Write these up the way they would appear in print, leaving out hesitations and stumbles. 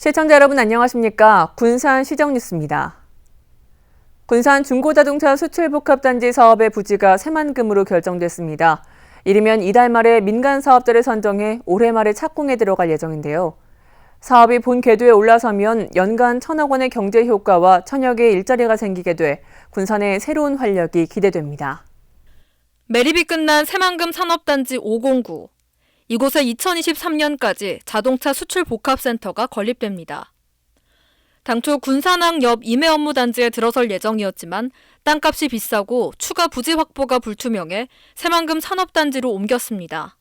시청자 여러분 안녕하십니까? 군산 시정뉴스입니다. 군산 중고자동차 수출복합단지 사업의 부지가 새만금으로 결정됐습니다. 이르면 이달 말에 민간 사업자를 선정해 올해 말에 착공에 들어갈 예정인데요. 사업이 본 궤도에 올라서면 연간 1,000억 원의 경제 효과와 1,000여 개의 일자리가 생기게 돼 군산의 새로운 활력이 기대됩니다. 매립이 끝난 새만금 산업단지 509. 이곳에 2023년까지 자동차 수출 복합센터가 건립됩니다. 당초 군산항 옆 임해업무단지에 들어설 예정이었지만 땅값이 비싸고 추가 부지 확보가 불투명해 새만금 산업단지로 옮겼습니다.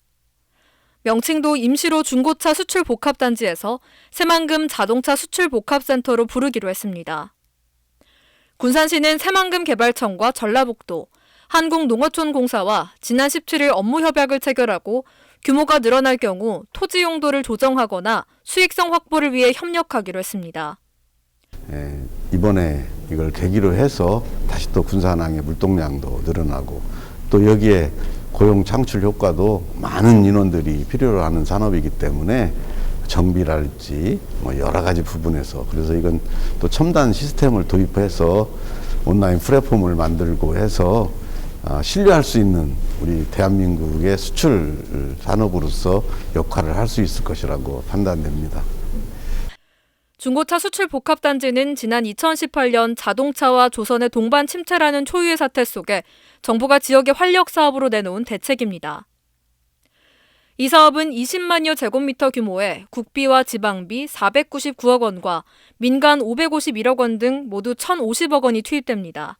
명칭도 임시로 중고차 수출 복합단지에서 새만금 자동차 수출 복합센터로 부르기로 했습니다. 군산시는 새만금 개발청과 전라북도, 한국농어촌공사와 지난 17일 업무 협약을 체결하고 규모가 늘어날 경우 토지 용도를 조정하거나 수익성 확보를 위해 협력하기로 했습니다. 이번에 이걸 계기로 해서 다시 또 군산항의 물동량도 늘어나고 또 여기에 고용 창출 효과도 많은 인원들이 필요로 하는 산업이기 때문에 정비랄지 여러 가지 부분에서 그래서 이건 또 첨단 시스템을 도입해서 온라인 플랫폼을 만들고 해서 신뢰할 수 있는 우리 대한민국의 수출 산업으로서 역할을 할 수 있을 것이라고 판단됩니다. 중고차 수출 복합단지는 지난 2018년 자동차와 조선의 동반 침체라는 초유의 사태 속에 정부가 지역의 활력 사업으로 내놓은 대책입니다. 이 사업은 20만여 제곱미터 규모의 국비와 지방비 499억 원과 민간 551억 원 등 모두 1,050억 원이 투입됩니다.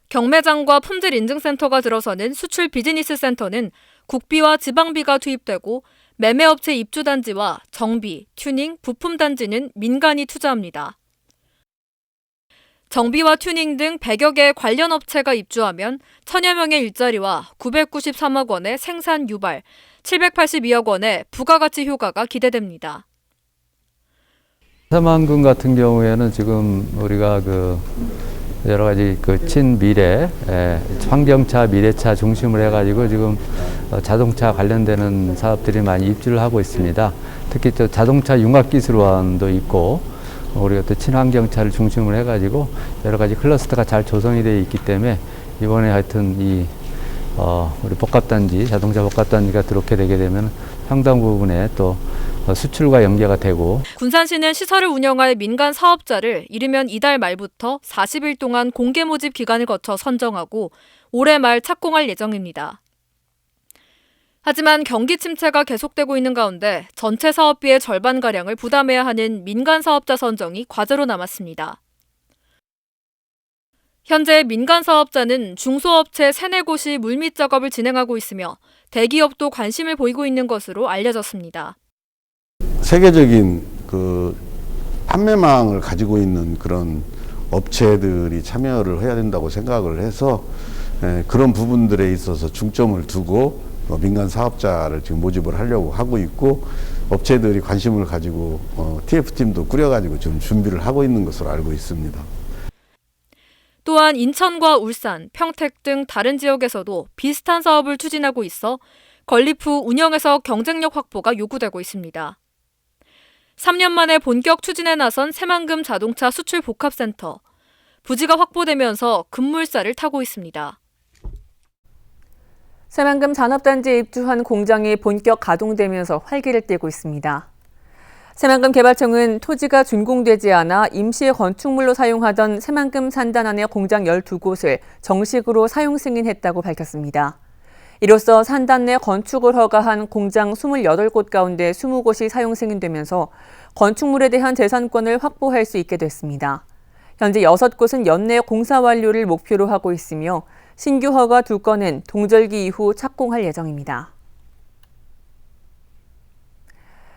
경매장과 품질인증센터가 들어서는 수출 비즈니스 센터는 국비와 지방비가 투입되고 매매업체 입주단지와 정비, 튜닝, 부품단지는 민간이 투자합니다. 정비와 튜닝 등 100여 개의 관련 업체가 입주하면 1,000여 명의 일자리와 993억 원의 생산 유발, 782억 원의 부가가치 효과가 기대됩니다. 새만금 같은 경우에는 지금 우리가 여러 가지 친미래, 환경차, 미래차 중심으로 해가지고 지금 자동차 관련되는 사업들이 많이 입주를 하고 있습니다. 특히 또 자동차 융합기술원도 있고 우리가 또 친환경차를 중심으로 해가지고 여러 가지 클러스터가 잘 조성이 되어 있기 때문에 이번에 하여튼 우리 복합단지, 자동차 복합단지가 들어오게 되게 되면 상당 부분에 또 수출과 연계가 되고. 군산시는 시설을 운영할 민간 사업자를 이르면 이달 말부터 40일 동안 공개 모집 기간을 거쳐 선정하고 올해 말 착공할 예정입니다. 하지만 경기 침체가 계속되고 있는 가운데 전체 사업비의 절반가량을 부담해야 하는 민간 사업자 선정이 과제로 남았습니다. 현재 민간 사업자는 중소업체 3-4곳이 물밑 작업을 진행하고 있으며 대기업도 관심을 보이고 있는 것으로 알려졌습니다. 세계적인 판매망을 가지고 있는 그런 업체들이 참여를 해야 된다고 생각을 해서 그런 부분들에 있어서 중점을 두고 민간 사업자를 지금 모집을 하려고 하고 있고 업체들이 관심을 가지고 TF팀도 꾸려가지고 지금 준비를 하고 있는 것으로 알고 있습니다. 또한 인천과 울산, 평택 등 다른 지역에서도 비슷한 사업을 추진하고 있어 건립 후 운영에서 경쟁력 확보가 요구되고 있습니다. 3년 만에 본격 추진에 나선 새만금 자동차 수출 복합센터. 부지가 확보되면서 급물살을 타고 있습니다. 새만금 산업단지에 입주한 공장이 본격 가동되면서 활기를 띠고 있습니다. 새만금 개발청은 토지가 준공되지 않아 임시 건축물로 사용하던 새만금 산단 안의 공장 12곳을 정식으로 사용 승인했다고 밝혔습니다. 이로써 산단 내 건축을 허가한 공장 28곳 가운데 20곳이 사용 승인되면서 건축물에 대한 재산권을 확보할 수 있게 됐습니다. 현재 6곳은 연내 공사 완료를 목표로 하고 있으며 신규 허가 2건은 동절기 이후 착공할 예정입니다.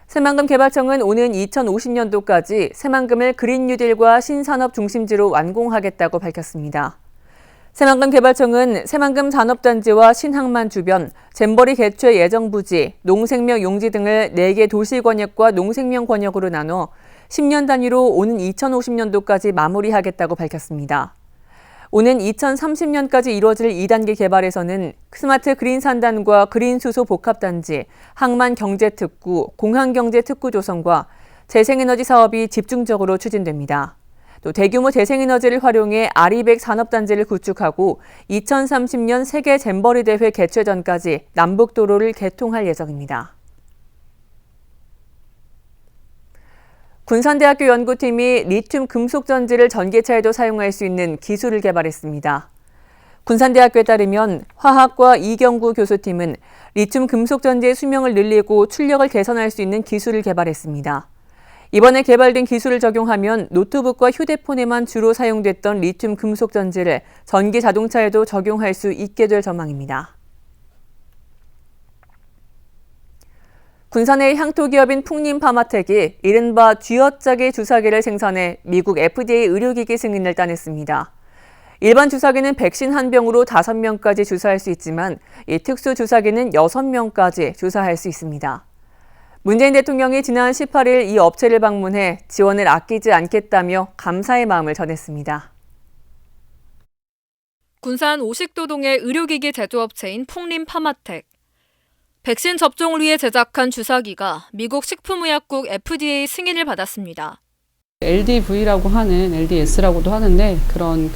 새만금 개발청은 오는 2050년도까지 새만금을 그린 뉴딜과 신산업 중심지로 완공하겠다고 밝혔습니다. 새만금 개발청은 새만금 산업단지와 신항만 주변, 잼버리 개최 예정 부지, 농생명 용지 등을 4개 도시권역과 농생명 권역으로 나눠 10년 단위로 오는 2050년도까지 마무리하겠다고 밝혔습니다. 오는 2030년까지 이루어질 2단계 개발에서는 스마트 그린 산단과 그린 수소 복합단지, 항만 경제특구, 공항 경제특구 조성과 재생에너지 사업이 집중적으로 추진됩니다. 또 대규모 재생에너지를 활용해 아리백 산업단지를 구축하고 2030년 세계 잼버리 대회 개최 전까지 남북도로를 개통할 예정입니다. 군산대학교 연구팀이 리튬 금속 전지를 전기차에도 사용할 수 있는 기술을 개발했습니다. 군산대학교에 따르면 화학과 이경구 교수팀은 리튬 금속 전지의 수명을 늘리고 출력을 개선할 수 있는 기술을 개발했습니다. 이번에 개발된 기술을 적용하면 노트북과 휴대폰에만 주로 사용됐던 리튬 금속 전지를 전기 자동차에도 적용할 수 있게 될 전망입니다. 군산의 향토 기업인 풍림 파마텍이 이른바 쥐어짜기 주사기를 생산해 미국 FDA 의료기기 승인을 따냈습니다. 일반 주사기는 백신 한 병으로 5명까지 주사할 수 있지만 이 특수 주사기는 6명까지 주사할 수 있습니다. 문재인 대통령이 지난 18일 이 업체를 방문해 지원을 아끼지 않겠다며 감사의 마음을 전했습니다. 군산 오식도동의 의료기기 제조업체인 풍림 파마텍. 백신 접종을 위해 제작한 주사기가 미국 식품의약국 FDA 승인을 받았습니다. LDV라고 하는 LDS라고도 하는데 그런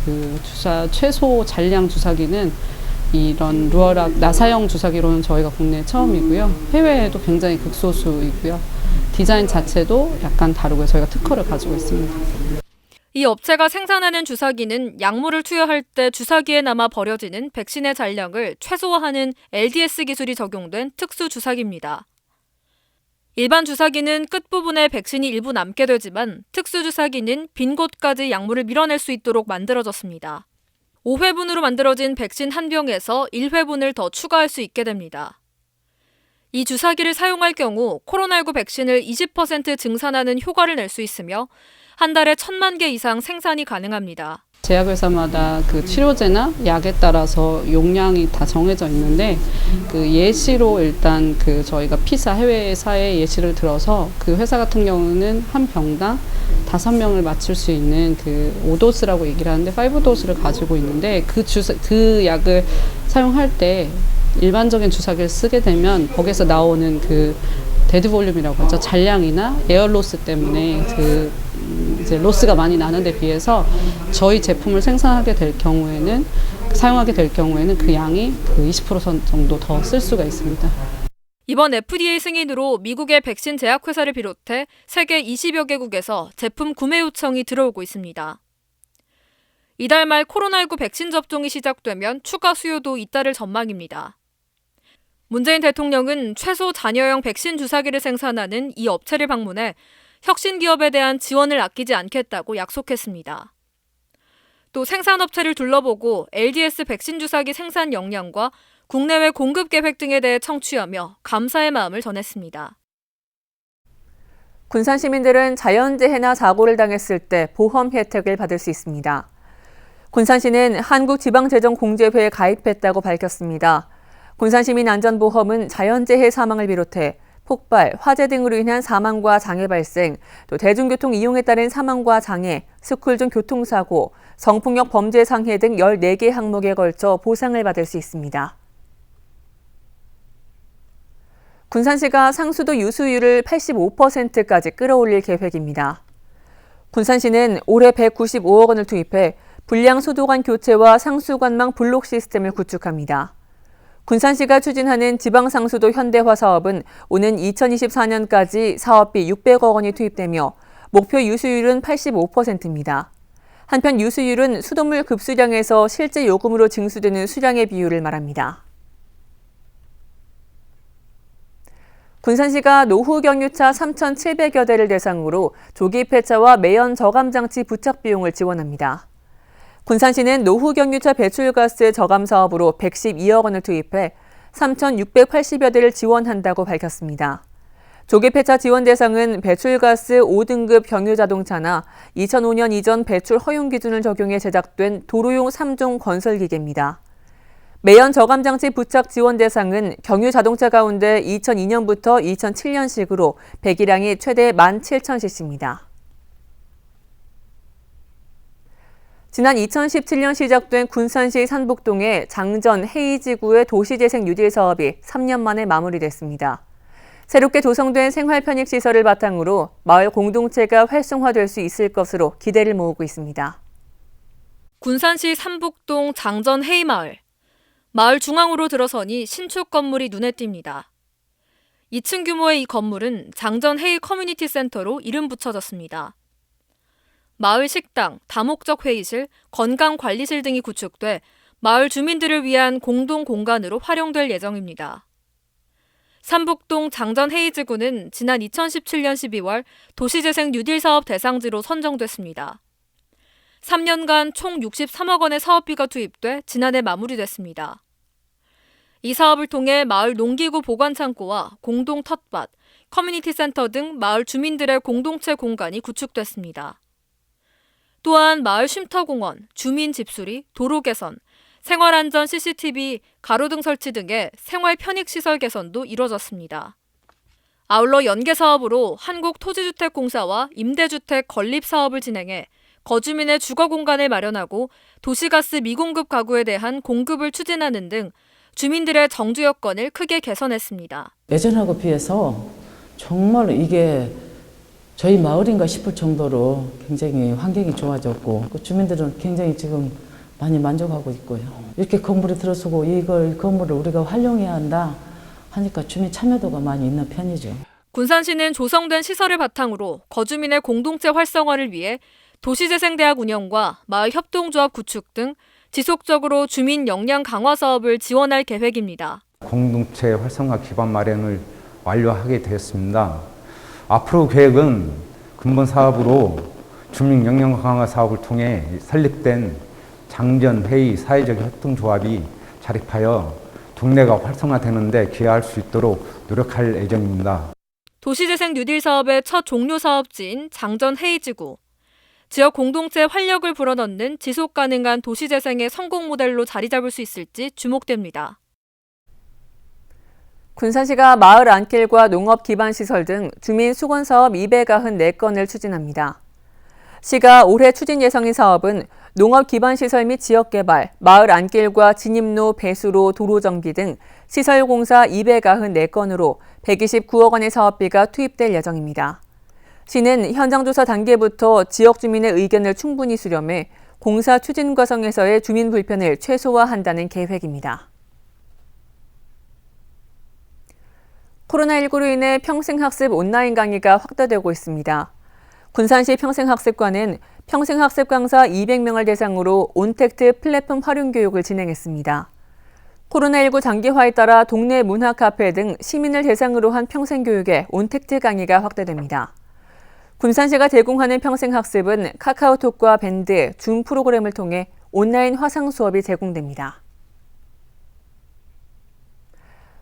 최소 잔량 주사기는 이런 루어락 나사형 주사기로는 저희가 국내 처음이고요. 해외에도 굉장히 극소수이고요. 디자인 자체도 약간 다르고요. 저희가 특허를 가지고 있습니다. 이 업체가 생산하는 주사기는 약물을 투여할 때 주사기에 남아 버려지는 백신의 잔량을 최소화하는 LDS 기술이 적용된 특수 주사기입니다. 일반 주사기는 끝부분에 백신이 일부 남게 되지만 특수 주사기는 빈 곳까지 약물을 밀어낼 수 있도록 만들어졌습니다. 5회분으로 만들어진 백신 한 병에서 1회분을 더 추가할 수 있게 됩니다. 이 주사기를 사용할 경우 코로나19 백신을 20% 증산하는 효과를 낼 수 있으며 한 달에 1,000만 개 이상 생산이 가능합니다. 제약회사마다 치료제나 약에 따라서 용량이 다 정해져 있는데 예시로 일단 저희가 피사 해외사에 예시를 들어서 그 회사 같은 경우는 한 병당 5명을 맞출 수 있는 5도스라고 얘기를 하는데 5도스를 가지고 있는데 그 약을 사용할 때 일반적인 주사기를 쓰게 되면 거기서 나오는 데드 볼륨이라고 하죠. 잔량이나 에어로스 때문에 이제 로스가 많이 나는데 비해서 저희 제품을 생산하게 될 경우에는 사용하게 될 경우에는 그 양이 20% 정도 더 쓸 수가 있습니다. 이번 FDA 승인으로 미국의 백신 제약회사를 비롯해 세계 20여 개국에서 제품 구매 요청이 들어오고 있습니다. 이달 말 코로나19 백신 접종이 시작되면 추가 수요도 잇따를 전망입니다. 문재인 대통령은 최소 잔여형 백신 주사기를 생산하는 이 업체를 방문해 혁신 기업에 대한 지원을 아끼지 않겠다고 약속했습니다. 또 생산업체를 둘러보고 LDS 백신 주사기 생산 역량과 국내외 공급 계획 등에 대해 청취하며 감사의 마음을 전했습니다. 군산 시민들은 자연재해나 사고를 당했을 때 보험 혜택을 받을 수 있습니다. 군산시는 한국지방재정공제회에 가입했다고 밝혔습니다. 군산시민안전보험은 자연재해 사망을 비롯해 폭발, 화재 등으로 인한 사망과 장애 발생, 또 대중교통 이용에 따른 사망과 장애, 스쿨 중 교통사고, 성폭력 범죄 상해 등 14개 항목에 걸쳐 보상을 받을 수 있습니다. 군산시가 상수도 유수율을 85%까지 끌어올릴 계획입니다. 군산시는 올해 195억 원을 투입해 불량 수도관 교체와 상수관망 블록 시스템을 구축합니다. 군산시가 추진하는 지방상수도 현대화 사업은 오는 2024년까지 사업비 600억 원이 투입되며 목표 유수율은 85%입니다. 한편 유수율은 수돗물 급수량에서 실제 요금으로 징수되는 수량의 비율을 말합니다. 군산시가 노후 경유차 3,700여 대를 대상으로 조기 폐차와 매연 저감 장치 부착 비용을 지원합니다. 군산시는 노후 경유차 배출가스 저감 사업으로 112억 원을 투입해 3,680여 대를 지원한다고 밝혔습니다. 조기 폐차 지원 대상은 배출가스 5등급 경유 자동차나 2005년 이전 배출 허용 기준을 적용해 제작된 도로용 3종 건설기계입니다. 매연 저감 장치 부착 지원 대상은 경유 자동차 가운데 2002년부터 2007년식으로 배기량이 최대 17,000cc입니다. 지난 2017년 시작된 군산시 산북동의 장전 해이지구의 도시재생 뉴딜 사업이 3년 만에 마무리됐습니다. 새롭게 조성된 생활 편익 시설을 바탕으로 마을 공동체가 활성화될 수 있을 것으로 기대를 모으고 있습니다. 군산시 삼북동 장전 헤이마을. 마을 중앙으로 들어서니 신축 건물이 눈에 띕니다. 2층 규모의 이 건물은 장전 헤이 커뮤니티 센터로 이름 붙여졌습니다. 마을 식당, 다목적 회의실, 건강관리실 등이 구축돼 마을 주민들을 위한 공동 공간으로 활용될 예정입니다. 삼북동 장전 헤이지구는 지난 2017년 12월 도시재생 뉴딜 사업 대상지로 선정됐습니다. 3년간 총 63억 원의 사업비가 투입돼 지난해 마무리됐습니다. 이 사업을 통해 마을 농기구 보관창고와 공동 텃밭, 커뮤니티 센터 등 마을 주민들의 공동체 공간이 구축됐습니다. 또한 마을 쉼터공원, 주민 집수리, 도로 개선, 생활안전 CCTV, 가로등 설치 등의 생활 편익시설 개선도 이뤄졌습니다. 아울러 연계사업으로 한국토지주택공사와 임대주택 건립사업을 진행해 거주민의 주거 공간을 마련하고 도시가스 미공급 가구에 대한 공급을 추진하는 등 주민들의 정주 여건을 크게 개선했습니다. 예전하고 비해서 정말 이게 저희 마을인가 싶을 정도로 굉장히 환경이 좋아졌고 주민들은 굉장히 지금 많이 만족하고 있고요. 이렇게 건물이 들어서고 이걸 건물을 우리가 활용해야 한다 하니까 주민 참여도가 많이 있는 편이죠. 군산시는 조성된 시설을 바탕으로 거주민의 공동체 활성화를 위해 도시재생대학 운영과 마을 협동조합 구축 등 지속적으로 주민 역량 강화 사업을 지원할 계획입니다. 공동체 활성화 기반 마련을 완료하게 되었습니다. 앞으로 계획은 근본 사업으로 주민 역량 강화 사업을 통해 설립된 장전회의 사회적 협동조합이 자립하여 동네가 활성화되는 데 기여할 수 있도록 노력할 예정입니다. 도시재생 뉴딜 사업의 첫 종료 사업지인 장전헤이지구. 지역 공동체 활력을 불어넣는 지속가능한 도시재생의 성공 모델로 자리 잡을 수 있을지 주목됩니다. 군산시가 마을 안길과 농업 기반 시설 등 주민 수건 사업 294건을 추진합니다. 시가 올해 추진 예정인 사업은 농업 기반 시설 및 지역 개발, 마을 안길과 진입로, 배수로, 도로 정비 등 시설 공사 294건으로 129억 원의 사업비가 투입될 예정입니다. 시는 현장 조사 단계부터 지역 주민의 의견을 충분히 수렴해 공사 추진 과정에서의 주민 불편을 최소화한다는 계획입니다. 코로나19로 인해 평생학습 온라인 강의가 확대되고 있습니다. 군산시 평생학습관은 평생학습 강사 200명을 대상으로 온택트 플랫폼 활용 교육을 진행했습니다. 코로나19 장기화에 따라 동네 문화 카페 등 시민을 대상으로 한 평생교육에 온택트 강의가 확대됩니다. 군산시가 제공하는 평생학습은 카카오톡과 밴드, 줌 프로그램을 통해 온라인 화상 수업이 제공됩니다.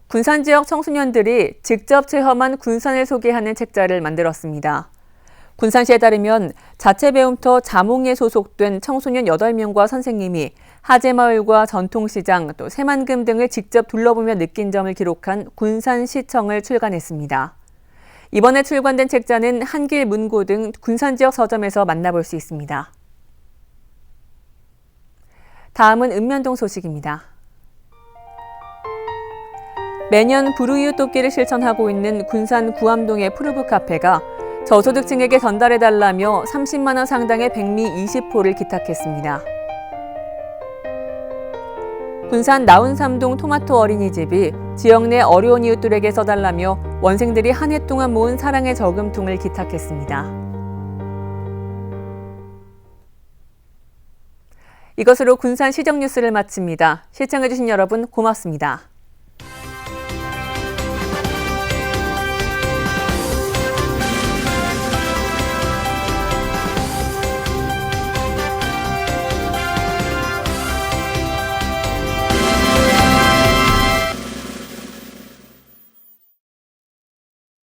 군산 지역 청소년들이 직접 체험한 군산을 소개하는 책자를 만들었습니다. 군산시에 따르면 자체 배움터 자몽에 소속된 청소년 8명과 선생님이 하제마을과 전통시장, 또 새만금 등을 직접 둘러보며 느낀 점을 기록한 군산시청을 출간했습니다. 이번에 출간된 책자는 한길 문고 등 군산 지역 서점에서 만나볼 수 있습니다. 다음은 읍면동 소식입니다. 매년 불우이웃 돕기를 실천하고 있는 군산 구암동의 푸르브 카페가 저소득층에게 전달해달라며 30만 원 상당의 백미 20포를 기탁했습니다. 군산 나운삼동 토마토 어린이집이 지역 내 어려운 이웃들에게 써달라며 원생들이 한 해 동안 모은 사랑의 저금통을 기탁했습니다. 이것으로 군산 시정 뉴스를 마칩니다. 시청해주신 여러분 고맙습니다.